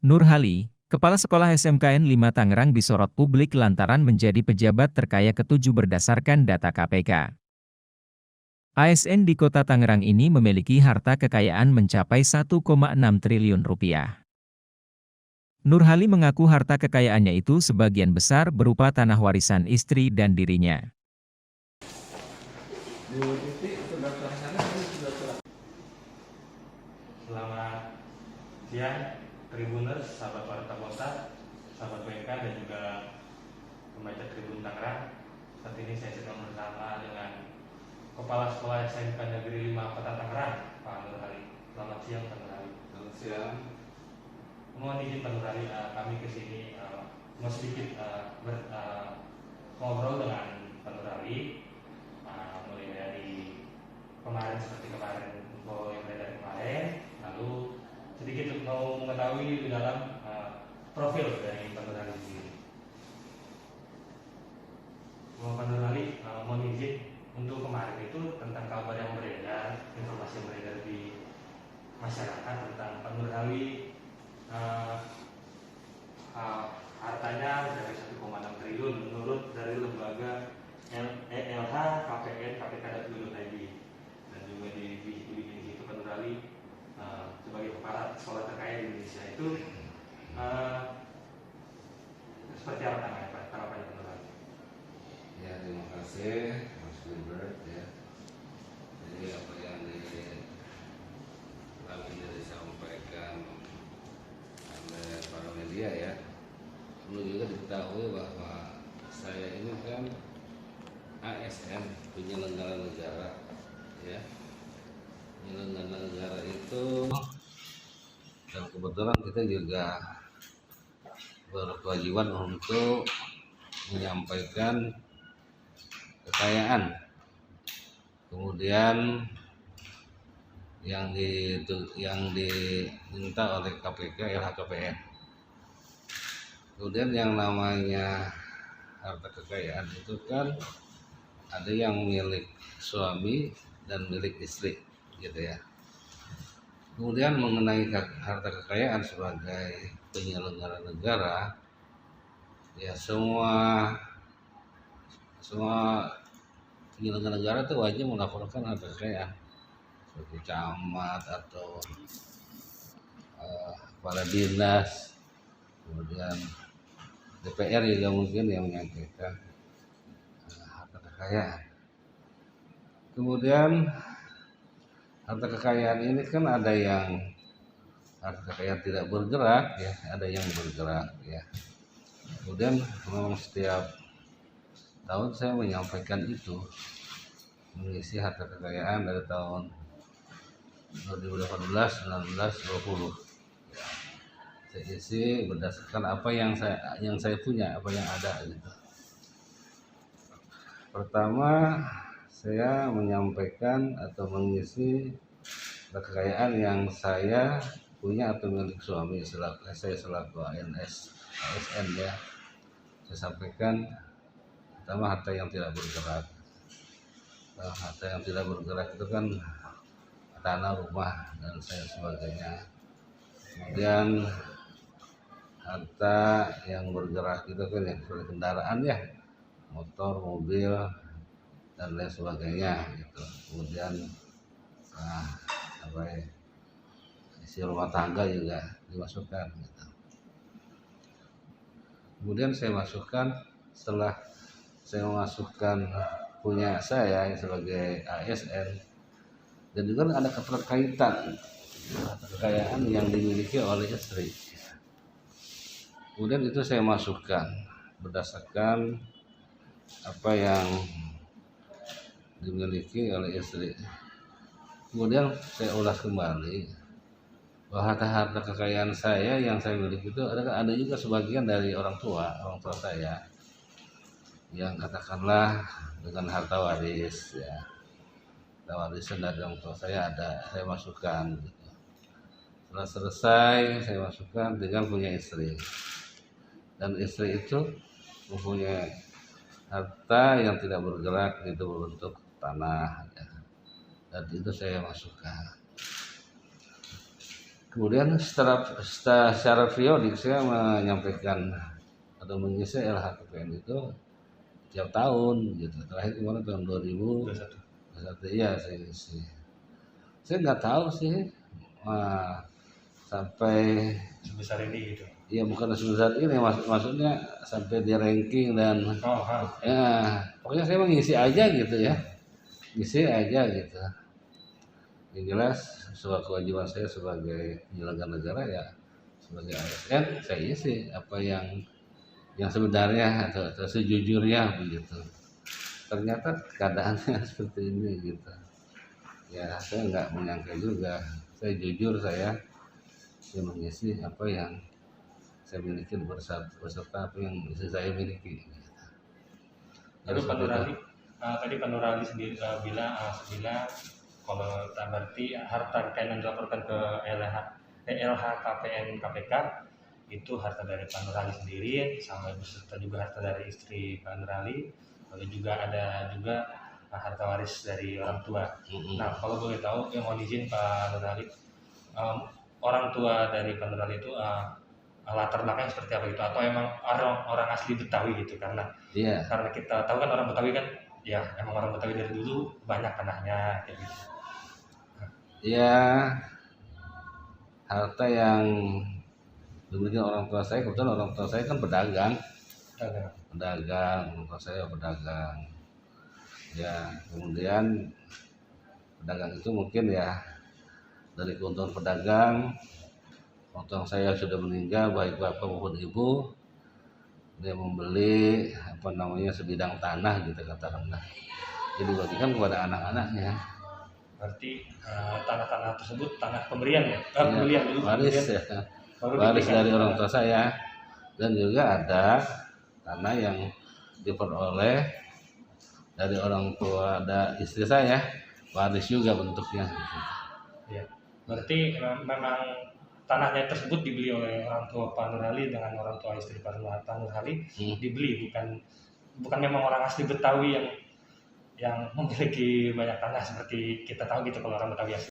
Nurhali, Kepala Sekolah SMKN 5 Tangerang disorot publik lantaran menjadi pejabat terkaya ketujuh berdasarkan data KPK. ASN di kota Tangerang ini memiliki harta kekayaan mencapai 1,6 triliun rupiah. Nurhali mengaku harta kekayaannya itu sebagian besar berupa tanah warisan istri dan dirinya. Selamat siang, Tribuners, sahabat Warta Kota, sahabat WK dan juga pembaca Tribun Tangerang. Saat ini saya sedang bersama dengan Kepala Sekolah SMK Negeri 5 Kota Tangerang, Pak Nurhali. Selamat siang, Pak Nurhali. Selamat siang. Mohon izin Pak Nurhali, kami kesini mau sedikit ngobrol dengan Pak Nurhali, mulai dari kemarin seperti kemarin info yang beredar kemarin, lalu sedikit mau mengetahui di dalam profil dari Pak Nurhali sendiri. Pak Nurhali, mohon izin untuk kemarin itu tentang kabar yang beredar, informasi yang beredar di masyarakat tentang Pak Nurhali hartanya dari 1,6 triliun menurut dari lembaga LH KPN KPK.go.id dan juga di situ Pak Nurhali sebagai kepala sekolah terkaya di Indonesia itu seperti apa tanggapan Pak Nurhali? Ya, terima kasih Mas Gilbert ya. Jadi apa yang disampaikan oleh para media ya, perlu juga diketahui bahwa saya ini kan ASN, penyelenggara negara ya. Penyelenggara negara itu, dan kebetulan kita juga berkewajiban untuk menyampaikan kekayaan, kemudian yang diminta oleh KPK LHKPN. Kemudian yang namanya harta kekayaan itu kan ada yang milik suami dan milik istri gitu ya. Kemudian mengenai harta kekayaan sebagai penyelenggara negara, ya semua penyelenggara negara itu wajib melaporkan harta kekayaan seperti camat atau kepala dinas, kemudian DPR juga mungkin yang menyampaikan harta kekayaan. Kemudian harta kekayaan ini kan ada yang harta kekayaan tidak bergerak ya, ada yang bergerak ya. Kemudian memang setiap tahun saya menyampaikan itu, mengisi harta kekayaan dari tahun 2018, 19, 20. Saya isi berdasarkan apa yang saya punya, apa yang ada gitu. Pertama, saya menyampaikan atau mengisi harta kekayaan yang saya punya atau milik suami saya selaku ASN ya. Saya sampaikan pertama harta yang tidak bergerak. Harta yang tidak bergerak itu kan tanah, rumah, dan saya sebagainya. Kemudian harta yang bergerak itu kan yang seperti kendaraan ya, motor, mobil, dan lain sebagainya gitu. Kemudian isi rumah tangga juga dimasukkan gitu. Kemudian saya masukkan, setelah saya memasukkan punya saya sebagai ASN, dan juga ada keterkaitan kekayaan yang dimiliki oleh istri. Kemudian itu saya masukkan berdasarkan apa yang dimiliki oleh istri. Kemudian saya ulas kembali bahwa harta kekayaan saya yang saya miliki itu ada juga sebagian dari orang tua saya yang katakanlah dengan harta waris ya. Harta warisan dari orang tua saya saya masukkan gitu. Setelah selesai saya masukkan dengan punya istri, dan istri itu mempunyai harta yang tidak bergerak itu berbentuk tanah ya. Dan itu saya masukkan. Kemudian secara periodik saya menyampaikan atau mengisi LHKPN itu tiap tahun gitu. Terakhir kemarin tahun 2021 iya saya isi. Saya nggak tahu sih sampai sebesar ini gitu. ya bukan sebesar ini maksudnya sampai di ranking dan ya pokoknya saya mengisi aja gitu ya, ngisi aja gitu. Yang jelas sebuah kewajiban saya sebagai penyelenggara negara ya, sebagai ASN saya isi apa yang sebenarnya atau sejujurnya begitu. Ternyata keadaannya seperti ini gitu. Ya saya nggak menyangka juga. Saya jujur saya mengisi apa yang saya miliki beserta apa yang saya miliki. Lalu tadi Pak Nurali sendiri bilang kalau berarti harta kekayaan yang dilaporkan ke LHKPN KPK itu harta dari Pak Nurali sendiri, sama beserta juga harta dari istri Pak Nurali, lalu juga ada harta waris dari orang tua. Nah, kalau boleh tahu, yang mohon izin Pak Nurali, orang tua dari Pak Nurali itu latar belakangnya seperti apa gitu, atau emang orang asli Betawi gitu? Karena kita tahu kan orang Betawi kan ya emang orang Betawi dari dulu banyak tanahnya kayak gitu. Ya, harta yang dimiliki orang tua saya, kebetulan orang tua saya kan pedagang, orang tua saya pedagang. Ya, kemudian pedagang itu mungkin ya dari keuntungan pedagang, orang saya sudah meninggal baik bapak maupun ibu, dia membeli sebidang tanah gitu katakanlah, jadi dibagikan kepada anak-anaknya. Berarti tanah-tanah tersebut tanah pemberian ya? Pemberian dulu. Waris dari orang tua saya, dan juga ada tanah yang diperoleh dari orang tua ada istri saya, waris juga bentuknya. Ya, berarti memang tanahnya tersebut dibeli oleh orang tua Pak Nurali dengan orang tua istri Pak Nurali, dibeli, bukan memang orang asli Betawi yang memiliki banyak tanah seperti kita tahu gitu kalau orang Betawi asli.